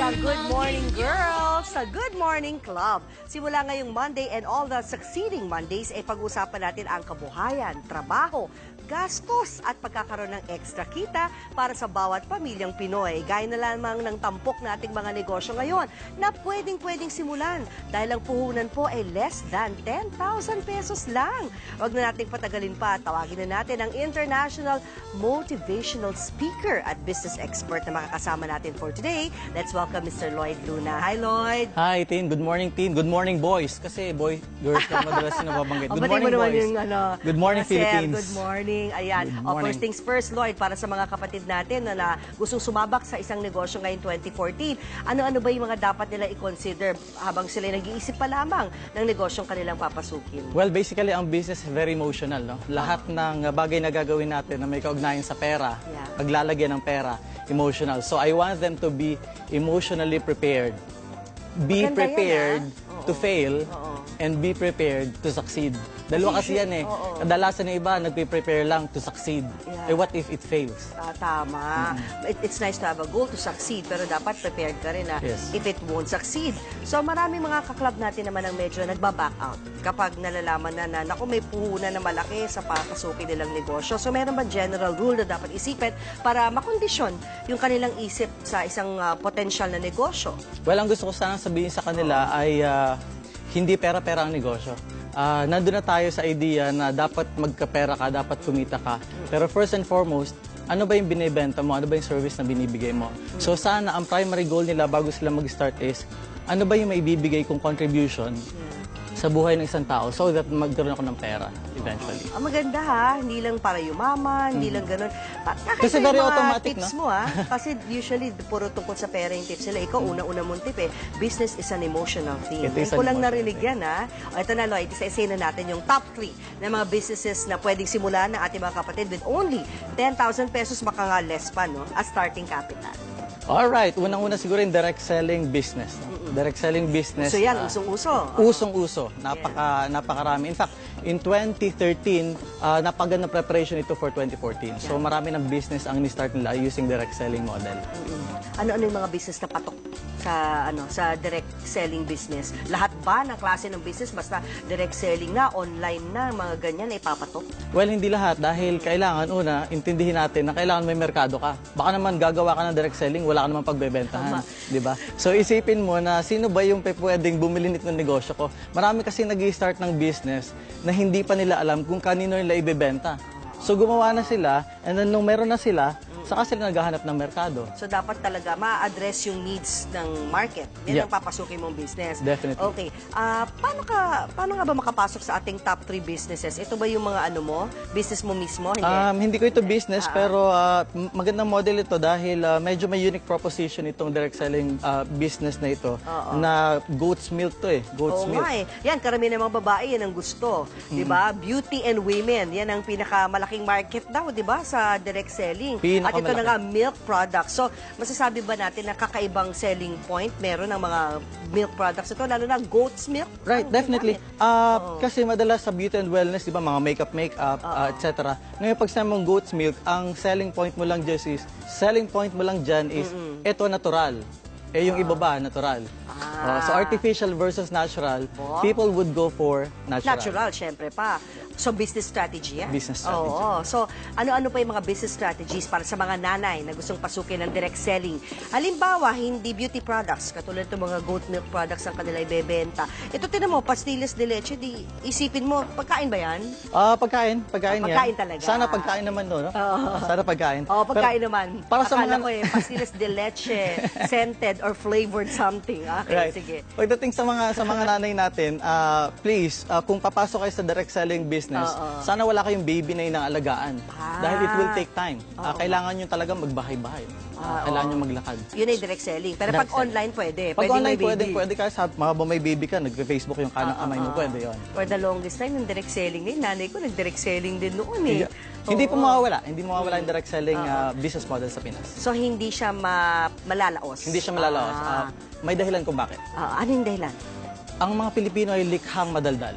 Good morning, girls! Sa Good Morning Club. Simula ngayong Monday and all the succeeding Mondays, ay pag-usapan natin ang kabuhayan, trabaho, gastos at pagkakaroon ng extra kita para sa bawat pamilyang Pinoy. Gaya na lamang ng tampok nating mga negosyo ngayon na pwedeng simulan dahil ang puhunan po ay less than 10,000 pesos lang. Huwag na nating patagalin pa. Tawagin na natin ang international motivational speaker at business expert na makakasama natin for today. Let's welcome Mr. Lloyd Luna. Hi, Lloyd! Hi, Tin. Good morning, Tin. Good morning, boys. Kasi girls na madalas na nababanggit. Good morning, mo boys. yung, Good morning, Philippines. Good morning. Ayan. Good morning. First things first, Lloyd, para sa mga kapatid natin na gustong sumabak sa isang negosyo ngayong 2014, ano-ano ba yung mga dapat nila i-consider habang sila nag-iisip pa lamang ng negosyong kanilang papasukin? Well, basically, ang business is very emotional, no? Lahat ng bagay na gagawin natin na may kaugnayan sa pera, paglalagyan ng pera, emotional. So, I want them to be emotionally prepared. Be prepared to fail and be prepared to succeed. Dalawa kasi yan eh. Kadalasan ng iba, nagpe-prepare lang to succeed. Eh, what if it fails? Tama. It's nice to have a goal to succeed, pero dapat prepared ka rin na if it won't succeed. So, maraming mga kaklub natin naman ang medyo nagba-back out kapag nalalaman na naku, may puhunan na malaki sa papasukin nilang negosyo. So, meron ba general rule na dapat isipin para makondisyon yung kanilang isip sa isang potential na negosyo? Well, ang gusto ko sana sabihin sa kanila ay hindi pera-pera ang negosyo. Nandun na tayo sa idea na dapat magkapera ka, dapat kumita ka. Pero first and foremost, ano ba yung binibenta mo? Ano ba yung service na binibigay mo? So sana ang primary goal nila bago sila mag-start is, ano ba yung maibibigay kong contribution sa buhay ng isang tao so that magkaroon ako ng pera eventually. Maganda ha, hindi lang para yumaman, hindi lang ganun. Kasi very automatic, tips no? mo ha, kasi usually puro tungkol sa pera yung tips nila. Ikaw, una-una mong tip eh, business is an emotional thing. Ngayon ko lang narinig yan ha. O, ito na Lloyd, isa-isa na natin yung top 3 na mga businesses na pwedeng simulan ng ating mga kapatid with only 10,000 pesos, baka nga less pa, no? As starting capital. Alright, unang-una siguro yung direct selling business. Direct selling business. So yan, usong-uso. Usong-uso. Napakarami. In fact, in 2013, napaganda preparation ito for 2014. So marami ng business ang ni-start nila using direct selling model. Ano-ano yung mga business na patok sa direct selling business? Lahat ba ng klase ng business basta direct selling na, online na, mga ganyan ay papatok? Well, hindi lahat dahil kailangan intindihin natin na kailangan may merkado ka. Baka naman gagawa ka ng direct selling, wala ka naman pagbebentahan, 'di ba? So isipin mo na sino ba yung pwedeng bumili nito ng negosyo ko? Marami kasi nag-i-start ng business na hindi pa nila alam kung kanino nila ibebenta. So gumawa na sila and then nung meron na sila, saka sila naghahanap ng merkado. So, dapat talaga ma-address yung needs ng market. Yan ang papasukin mong business. Definitely. Okay. Paano nga ba makapasok sa ating top 3 businesses? Ito ba yung mga business mo mismo? Hindi ko ito business, pero magandang model ito dahil medyo may unique proposition itong direct selling business na ito na goat's milk to eh. Goat's milk. Yan, karamihan ng mga babae, yan ang gusto. Diba? Beauty and women, yan ang pinakamalaking market daw, diba? Sa direct selling. At ito na nga, milk products. So, masasabi ba natin na kakaibang selling point meron ng mga milk products ito, lalo na goat's milk? Right, definitely. Kasi madalas sa beauty and wellness, di ba, mga makeup, etc. Ngayon, pag sa mong goat's milk, ang selling point mo lang dyan is, ito natural. Eh, yung iba ba, natural. So, artificial versus natural, people would go for natural. Natural, syempre pa. So, business strategy yan? Business strategy. So, ano-ano pa yung mga business strategies para sa mga nanay na gustong pasukin ng direct selling? Halimbawa, hindi beauty products, katulad itong mga goat milk products ang kanila ibebenta. Ito, tinan mo, pastillas de leche, isipin mo, pagkain ba yan? Pagkain yan. Pagkain talaga. Sana pagkain naman, no? Sana pagkain. Pagkain naman. Para sa Akala ko pastillas de leche, scented or flavored something. Okay, right. Sige. Pagdating sa mga nanay natin, please, kung papasok kayo sa direct selling business, sana wala kayong baby na inaalagaan. Dahil it will take time. Kailangan nyo talaga magbahay-bahay. Kailangan nyo maglakad. Yun ay direct selling. Pero pag online, pwede. Pag online, pwede ka. Habang may baby ka, nagpe-Facebook yung kanang kamay mo, pwede yun. For the longest time, yung direct selling ngayon, nanay ko nag-direct selling din noon eh. Hindi po mawawala. Hindi mawawala yung direct selling business model sa Pinas. So, hindi siya malalaos? Hindi siya malalaos. May dahilan kung bakit. Ano yung dahilan? ang mga Pilipino ay likhang madaldal.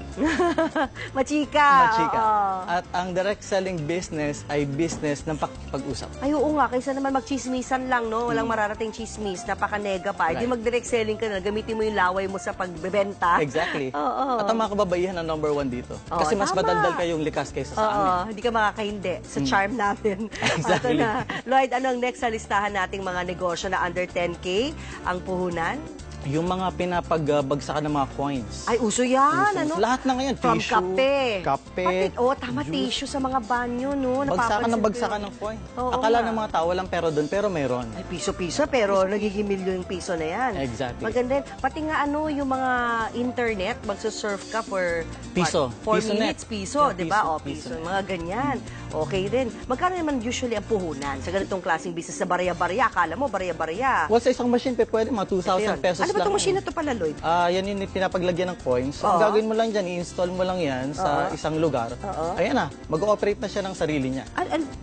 Machika. Machika. oo. At ang direct selling business ay business ng pag-usap. Ay, oo nga, kaysa naman magchismisan lang, no? Walang mararating chismis, napaka-nega pa. Di Right. mag-direct selling ka na, gamitin mo yung laway mo sa pagbebenta. Exactly. Oo. At ang mga kababaihan ang number one dito. Oo, Kasi mas tama. madaldal kayong likas kaysa sa amin. Oo, hindi ka makakahindi sa charm namin. Exactly. Ito na. Lloyd, ano ang next sa listahan nating mga negosyo na under 10K? Ang puhunan? Yung mga pinapagbagsakan ng mga coins. Ay, uso yan, Uso. ano? Lahat na ngayon, From tissue, kape. Pati, tama, juice. tissue sa mga banyo, no? Bagsakan Napapansin ko bagsakan yun. ng coin. Oo Akala nga. ng mga tao walang pera doon, pero meron. Ay, piso-piso, pero nagiging milyon piso na yan. Exactly. Maganda yun. Pati nga yung mga internet, magsusurf ka for Piso. 4 Piso net. minutes, piso, Yeah, di ba? piso, O, piso. piso. Mga ganyan. Okay din. Magkano naman usually ang puhunan sa ganitong klaseng business na barya-barya? Akala mo, barya-barya. Well, sa isang machine, pwede mga 2,000 pesos Ano ba lang. itong machine na ito pala, Lloyd? Yan yung pinapaglagyan ng coins. So, ang Oo. gagawin mo lang dyan, i-install mo lang yan sa isang lugar. Oo. Ayan na, mag-ooperate na siya ng sarili niya.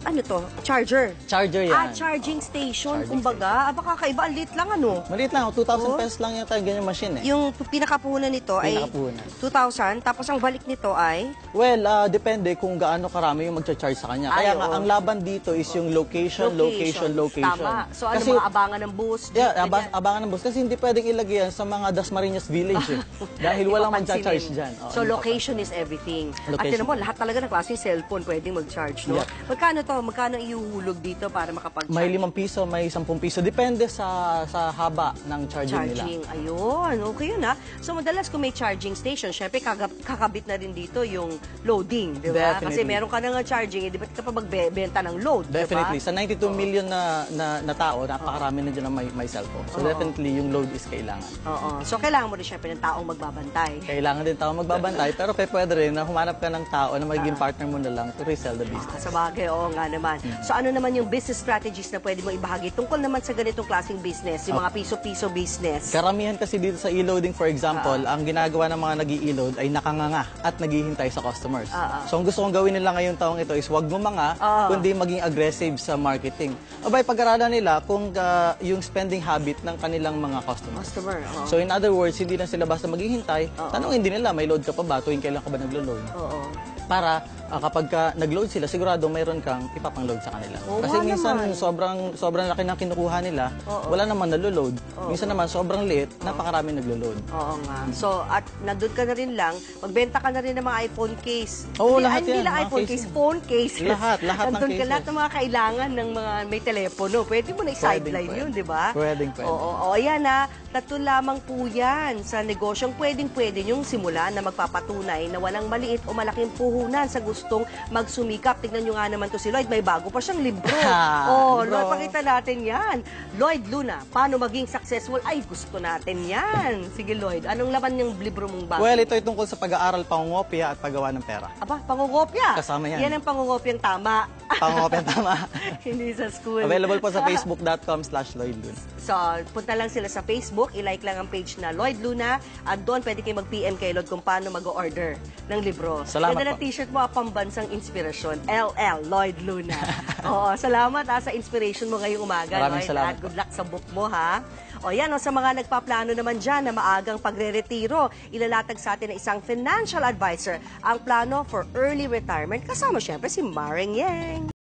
Ano to? Charger? Charger yan. Charging station, Charging kumbaga. Baka kakaiba, ang lit lang, ano? Maliit lang, 2,000 Oo. pesos lang yung ganyan machine eh. Yung pinakapuhunan nito ay Pinakapuhunan. 2,000, tapos ang balik nito ay... Well, depende kung gaano karami yung magcha-charge sa kanya. Ay, Kaya nga, oo. ang laban dito is yung location. Tama. So, ano, Kasi, mga abangan ng bus? yeah, jeep, ganyan? abangan ng bus. Kasi hindi pwedeng ilagay yan sa mga Dasmariñas Village eh. Dahil walang Papansinin. magcha-charge dyan. Oo, So, hindi location is everything. At Location. tinan mo, lahat talaga ng klaseng cellphone pwedeng mag-charge, no? Yeah. Magkano to? Magkano ihuhulog dito para makapag-charge? May 5 piso, may 10 piso. Depende sa haba ng charging nila. Charging. Ayun. Okay yun, ha? So, madalas kung may charging station, syempre kakabit na rin dito yung loading, di ba? Kasi Definitely. meron ka na nga charging, di ba ka pa magbenta ng load, di ba? Definitely. Sa 92 million na tao, napakarami na dyan na may cellphone. So definitely, yung load is kailangan. Oo. So, kailangan mo rin syempre ng taong magbabantay. Kailangan din tao magbabantay, pero pwede rin na humanap ka ng tao na magiging partner mo na lang to resell the business. Sa bagay, oo nga naman. So ano naman yung business strategies na pwede mo ibahagi tungkol naman sa ganitong klaseng business, yung mga piso-piso business? Karamihan kasi dito sa e-loading, for example, ang ginagawa ng mga nag-i-load ay nakanganga at naghihintay sa customers. So ang gusto kong gawin nila ngayong taong ito is wag mo manga, kundi maging aggressive sa marketing. Abay, pag-aralan nila kung yung spending habit ng kanilang mga customers. Customer, oo. So in other words, hindi lang sila basta maghihintay, tanongin din nila, may load ka pa ba? Tuwing kailan ka ba naglo-load? Oo. Para kapag nag-load sila, sigurado mayroon kang ipapang-load sa kanila. Oo Kasi nga minsan naman. sobrang laki ng kinukuha nila, wala naman nalo-load. Minsan naman sobrang liit, napakarami naglo-load. Oo nga. So, at nandun ka na rin lang, magbenta ka na rin ng mga iPhone case. Oo, Hindi, lahat Hindi yan, lang mga iPhone cases. case, phone case. Lahat ng Nandun ka cases. lahat ng mga kailangan ng mga may telepono. Pwede mo na i-sideline Pwede. yun, di ba? Pwede. Oo, ayan ha. Tatlo lamang po yan sa negosyong pwedeng-pwede yung simula na magpapatunay na walang maliit o malaking puhunan sa gustong magsumikap. Tignan nyo nga naman to si Lloyd. May bago pa siyang libro. Libro. Lloyd, pakita natin yan. Lloyd Luna, paano maging successful? Ay, gusto natin yan. Sige, Lloyd. Anong laman yung libro mong bago? Well, ito ay tungkol sa pag-aaral, pangungopia at paggawa ng pera. Aba, pangungopya. Kasama yan. Yan ang pangungopyang tama. Pangungopia, tama. Hindi sa school. Available po sa facebook.com/LloydLuna. So, punta lang sila sa Facebook, i-like lang ang page na Lloyd Luna, at doon pwede kayo mag-PM kay Lloyd kung paano mag-order ng libro. Salamat Ganda ng po. t-shirt mo, pambansang inspirasyon, LL, Lloyd Luna. Oo, salamat sa inspiration mo ngayong umaga, Maraming Lloyd, salamat at good luck sa book mo, ha? O yan, sa mga nagpaplano naman dyan na maagang pagre-retiro, ilalatag sa atin ng isang financial advisor ang plano for early retirement, kasama syempre si Maring Yang.